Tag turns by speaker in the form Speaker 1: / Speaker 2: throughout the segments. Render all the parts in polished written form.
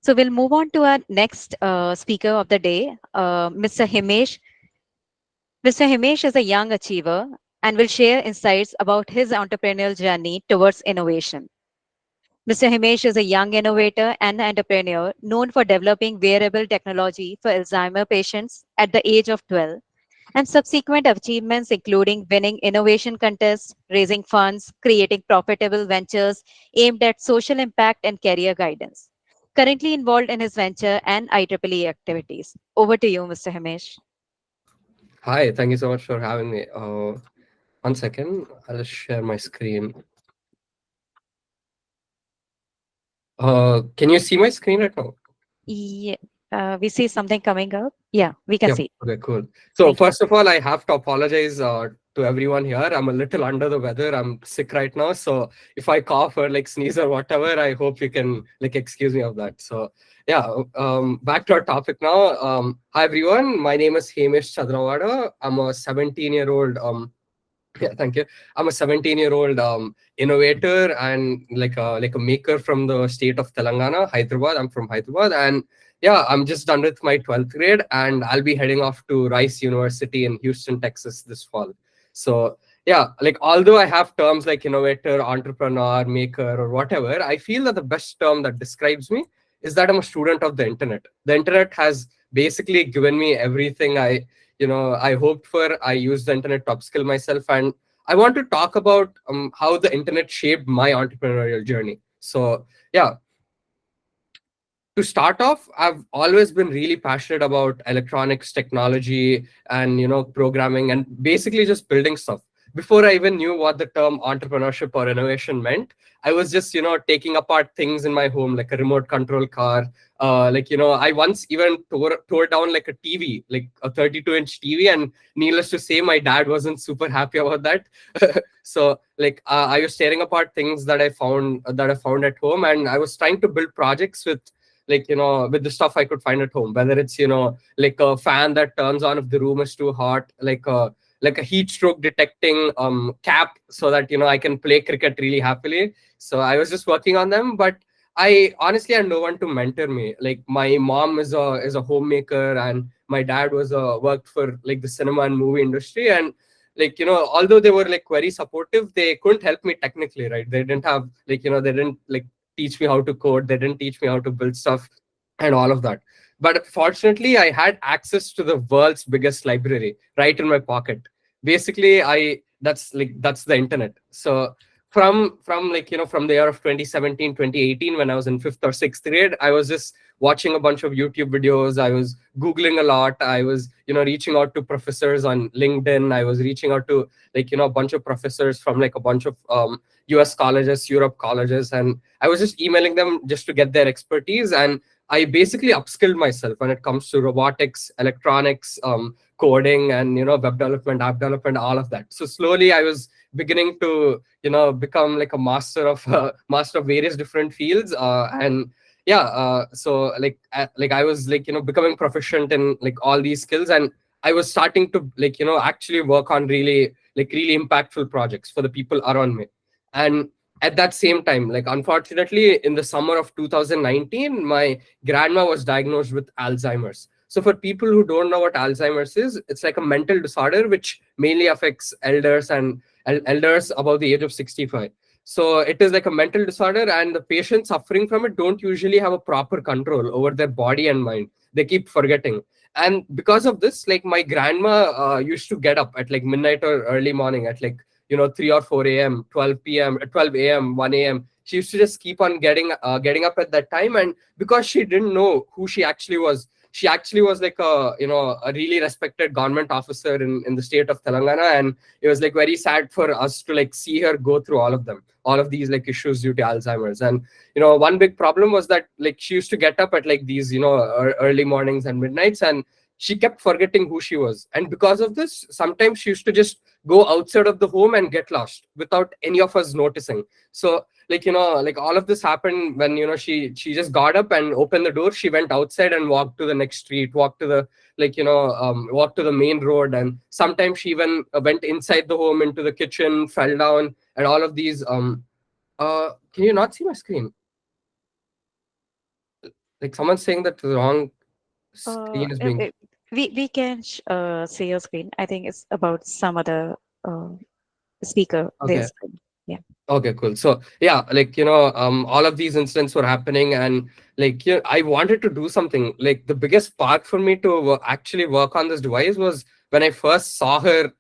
Speaker 1: So we'll move on to our next speaker of the day, Mr. Himesh. Mr. Himesh is a young achiever and will share insights about his entrepreneurial journey towards innovation. Mr. Himesh is a young innovator and entrepreneur known for developing wearable technology for Alzheimer patients at the age of 12 and subsequent achievements including winning innovation contests, raising funds, creating profitable ventures aimed at social impact and career guidance. Currently involved in his venture and IEEE activities. Over to you, Mr. Himesh.
Speaker 2: Hi, thank you so much for having me. One second, I'll share my screen. Can you see my screen right now?
Speaker 1: Yeah, we see something coming up. Yeah, we can
Speaker 2: Yeah.
Speaker 1: see.
Speaker 2: Okay, cool. So
Speaker 1: Thank you.
Speaker 2: first of all, I have to apologize to everyone here. I'm a little under the weather. I'm sick right now. So if I cough or like sneeze or whatever, I hope you can like excuse me of that. So yeah, back to our topic now. Hi everyone. My name is Hemesh Chadalavada. I'm a 17-year-old yeah, thank you. I'm a 17-year-old innovator and like a maker from the state of Telangana, Hyderabad. I'm from Hyderabad, and yeah, I'm just done with my 12th grade, and I'll be heading off to Rice University in Houston, Texas this fall. So yeah, like although I have terms like innovator, entrepreneur, maker, or whatever, I feel that the best term that describes me is that I'm a student of the internet. The internet has basically given me everything I hoped for. I used the internet to upskill myself, and I want to talk about how the internet shaped my entrepreneurial journey. So yeah, to start off, I've always been really passionate about electronics, technology, and programming, and basically just building stuff. Before I even knew what the term entrepreneurship or innovation meant, I was just taking apart things in my home, like a remote control car. I once even tore down like a TV, like a 32-inch TV, and needless to say, my dad wasn't super happy about that. So I was tearing apart things that I found at home, and I was trying to build projects with with the stuff I could find at home, whether it's like a fan that turns on if the room is too hot, like a heat stroke detecting cap, so that I can play cricket really happily. So I was just working on them, but I honestly had no one to mentor me. Like my mom is a homemaker, and my dad was worked for like the cinema and movie industry, and although they were like very supportive, they couldn't help me technically, right? They didn't have they didn't like teach me how to code. They didn't teach me how to build stuff and all of that. But fortunately, I had access to the world's biggest library right in my pocket. Basically, that's the internet. So from the year of 2017, 2018, when I was in fifth or sixth grade, I was just watching a bunch of YouTube videos. I was Googling a lot. I was reaching out to professors on LinkedIn. I was reaching out to a bunch of professors from like a bunch of US colleges, Europe colleges, and I was just emailing them just to get their expertise. And I basically upskilled myself when it comes to robotics, electronics, coding, and web development, app development, all of that. So slowly I was beginning to become like a master of various different fields. And yeah, so I was becoming proficient in like all these skills, and I was starting to actually work on really impactful projects for the people around me. And at that same time, like unfortunately, in the summer of 2019, my grandma was diagnosed with Alzheimer's. So for people who don't know what Alzheimer's is, it's like a mental disorder which mainly affects elders above the age of 65. So it is like a mental disorder, and the patients suffering from it don't usually have a proper control over their body and mind. They keep forgetting. And because of this, like my grandma used to get up at like midnight or early morning at 3 or 4 a.m., 12 p.m., 12 a.m., 1 a.m. She used to just keep on getting up at that time. And because she didn't know who she actually was like a really respected government officer in the state of Telangana. And it was like very sad for us to like see her go through all of these like issues due to Alzheimer's. And one big problem was that like she used to get up at like these early mornings and midnights, and she kept forgetting who she was. And because of this, sometimes she used to just go outside of the home and get lost without any of us noticing. So like all of this happened when she just got up and opened the door. She went outside and walked to the next street, walked to the walked to the main road, and sometimes she even went inside the home into the kitchen, fell down, and all of these can you not see my screen? Like someone's saying that the wrong
Speaker 1: Uh,
Speaker 2: screen is
Speaker 1: it,
Speaker 2: being.
Speaker 1: it- we can see your screen. I think it's about some other uh, speaker their
Speaker 2: Okay.
Speaker 1: screen. Yeah.
Speaker 2: Okay, cool. So yeah, like all of these incidents were happening, and like I wanted to do something. Like the biggest spark for me to actually work on this device was when I first saw her.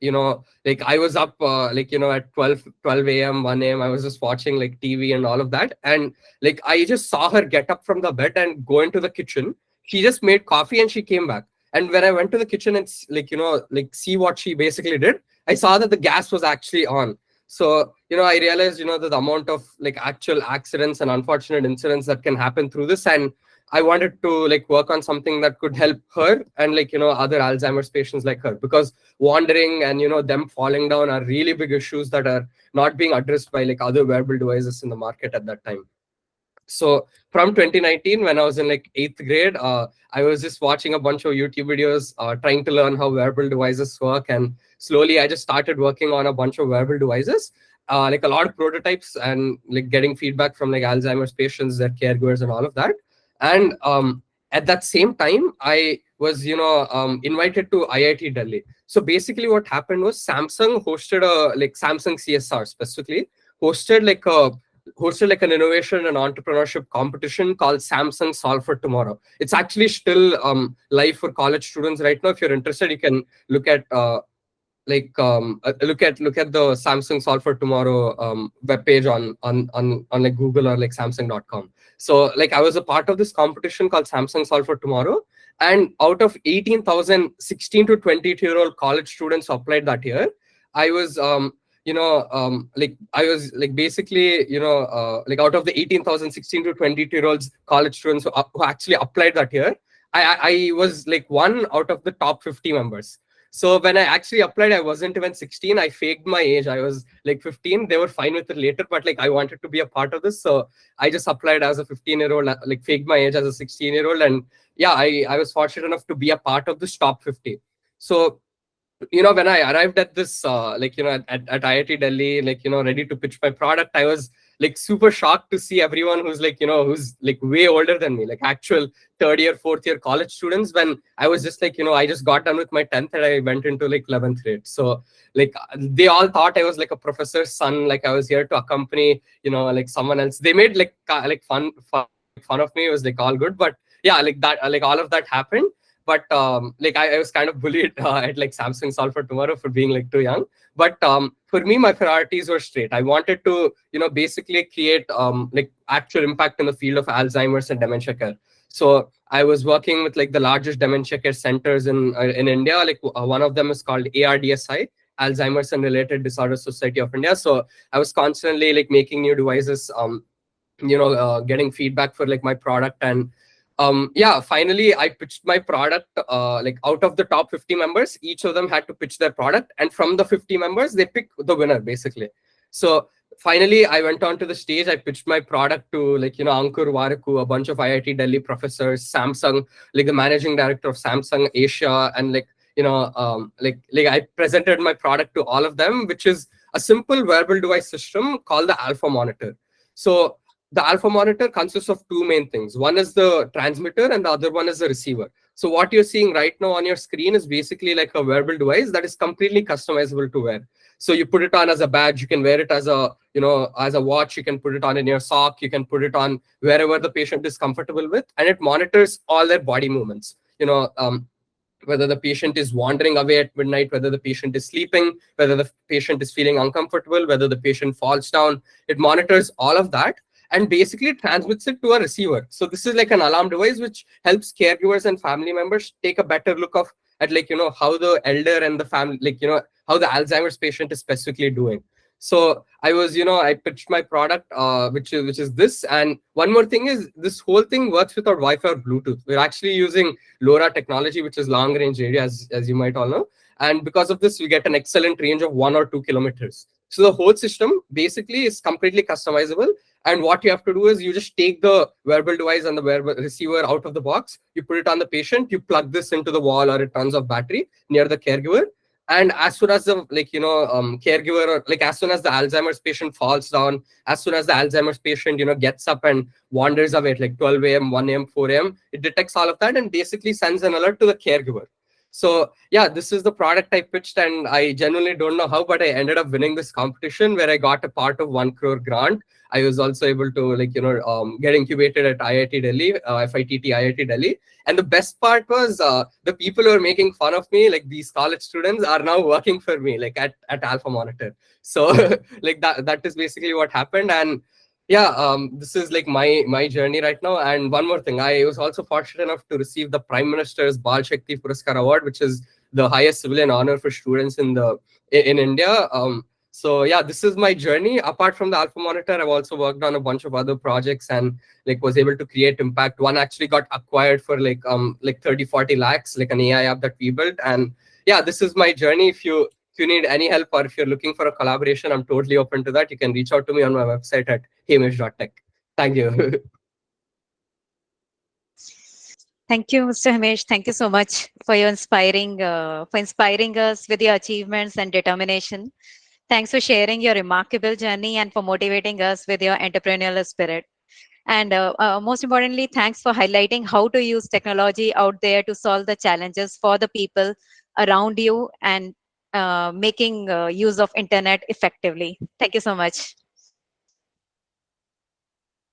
Speaker 2: Like I was up, like at 12 a.m., 1 a.m. I was just watching like TV and all of that, and like I just saw her get up from the bed and go into the kitchen. She just made coffee and she came back. And when I went to the kitchen and like like see what she basically did, I saw that the gas was actually on. So I realized that the amount of like actual accidents and unfortunate incidents that can happen through this, and I wanted to like work on something that could help her and like other Alzheimer's patients like her, because wandering and them falling down are really big issues that are not being addressed by like other wearable devices in the market at that time. So from 2019, when I was in like eighth grade, I was just watching a bunch of YouTube videos, trying to learn how wearable devices work, and slowly I just started working on a bunch of wearable devices, like a lot of prototypes, and like getting feedback from like Alzheimer's patients, their caregivers, and all of that. And at that same time, I was invited to IIT Delhi. So basically, what happened was Samsung hosted a like Samsung CSR specifically hosted like an innovation and entrepreneurship competition called Samsung Solve for Tomorrow. It's actually still live for college students right now. If you're interested, you can look at look at the Samsung Solve for Tomorrow webpage on like Google or like Samsung.com. So like I was a part of this competition called Samsung Solve for Tomorrow, and out of 18,000 16 to 22-year-old college students who applied that year, I was like I was like basically like out of the 18,000 16 to 22-year-olds college students who actually applied that year, I was like one out of the top 50 members. So when I actually applied, I wasn't even 16. I faked my age. I was like 15. They were fine with it later, but like I wanted to be a part of this. So I just applied as a 15-year-old, like faked my age as a 16-year-old. And yeah, I was fortunate enough to be a part of this top 50. So when I arrived at this at IIT Delhi, like ready to pitch my product, I was like super shocked to see everyone who's like who's like way older than me, like actual third year, fourth year college students, when I was just like I just got done with my 10th and I went into like 11th grade. So like they all thought I was like a professor's son, like I was here to accompany like someone else. They made like fun of me. It was like all good, but yeah, like that, like all of that happened. But like I was kind of bullied at like Samsung Solve for Tomorrow for being like too young. But for me, my priorities were straight. I wanted to basically create like actual impact in the field of Alzheimer's and dementia care. So I was working with like the largest dementia care centers in India. Like one of them is called ARDSI, Alzheimer's and Related Disorders Society of India. So I was constantly like making new devices, getting feedback for like my product. And yeah, finally I pitched my product. Like out of the top 50 members, each of them had to pitch their product, and from the 50 members they pick the winner basically. So finally I went on to the stage. I pitched my product to like Ankur Waraku, a bunch of IIT Delhi professors, Samsung, like the managing director of Samsung Asia, and like like I presented my product to all of them, which is a simple wearable device system called the Alpha Monitor. So the Alpha Monitor consists of two main things. One is the transmitter and the other one is the receiver. So what you're seeing right now on your screen is basically like a wearable device that is completely customizable to wear. So you put it on as a badge, you can wear it as a as a watch, you can put it on in your sock, you can put it on wherever the patient is comfortable with, and it monitors all their body movements. Whether the patient is wandering away at midnight, whether the patient is sleeping, whether the patient is feeling uncomfortable, whether the patient falls down. It monitors all of that and basically transmits it to a receiver. So this is like an alarm device which helps caregivers and family members take a better look of at like how the elder and the family, like how the Alzheimer's patient is specifically doing. So I was I pitched my product, which is this. And one more thing is this whole thing works without Wi-Fi or Bluetooth. We're actually using LoRa technology, which is long range radio, as you might all know. And because of this, we get an excellent range of 1 or 2 kilometers. So the whole system basically is completely customizable. And what you have to do is you just take the wearable device and the wearable receiver out of the box, you put it on the patient, you plug this into the wall or it runs off battery near the caregiver. And as soon as the caregiver, or like as soon as the Alzheimer's patient falls down, as soon as the Alzheimer's patient gets up and wanders away at like 12 a.m, 1 a.m, 4 a.m, it detects all of that and basically sends an alert to the caregiver. So yeah, this is the product I pitched, and I genuinely don't know how, but I ended up winning this competition where I got a part of 1 crore grant. I was also able to get incubated at IIT Delhi, FITT IIT Delhi. And the best part was the people who were making fun of me, like these college students, are now working for me, like at Alpha Monitor. So like that is basically what happened. And yeah, this is like my journey right now. And one more thing, I was also fortunate enough to receive the Prime Minister's Bal Shakti Puraskar Award, which is the highest civilian honor for students in India. So yeah, this is my journey. Apart from the Alpha Monitor, I've also worked on a bunch of other projects and like was able to create impact. One actually got acquired for like 30-40 lakhs, like an AI app that we built. And yeah, this is my journey. If you need any help or if you're looking for a collaboration, I'm totally open to that. You can reach out to me on my website at hemesh.tech. Thank you.
Speaker 1: Thank you, Mr. Himesh. Thank you so much for your inspiring us with your achievements and determination. Thanks for sharing your remarkable journey and for motivating us with your entrepreneurial spirit. And most importantly, thanks for highlighting how to use technology out there to solve the challenges for the people around you and making use of internet effectively. Thank you so much.